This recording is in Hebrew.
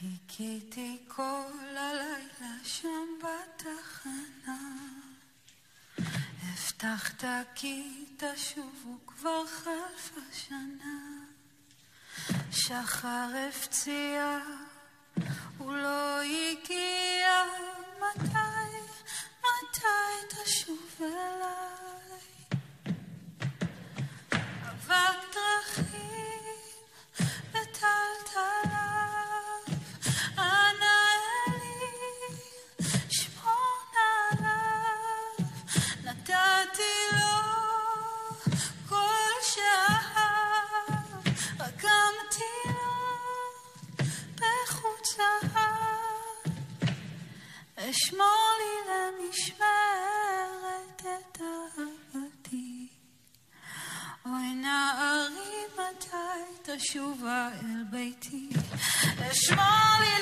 חיכיתי כל הלילה שם בתחנה, הבטחת כי תשוב וכבר חלפה שנה, שחר הפציע הוא לא הגיע, מתי תשוב אליי? אבק דרכים וטלטליו, אנא אלי שמור נעליו, נתתי לו כל שאהב, רקמתי לו בחוץ להב, אשמור לי למשמרת את אהבתי. אוי נערי מתי תשובה אל ביתי, אשמור לי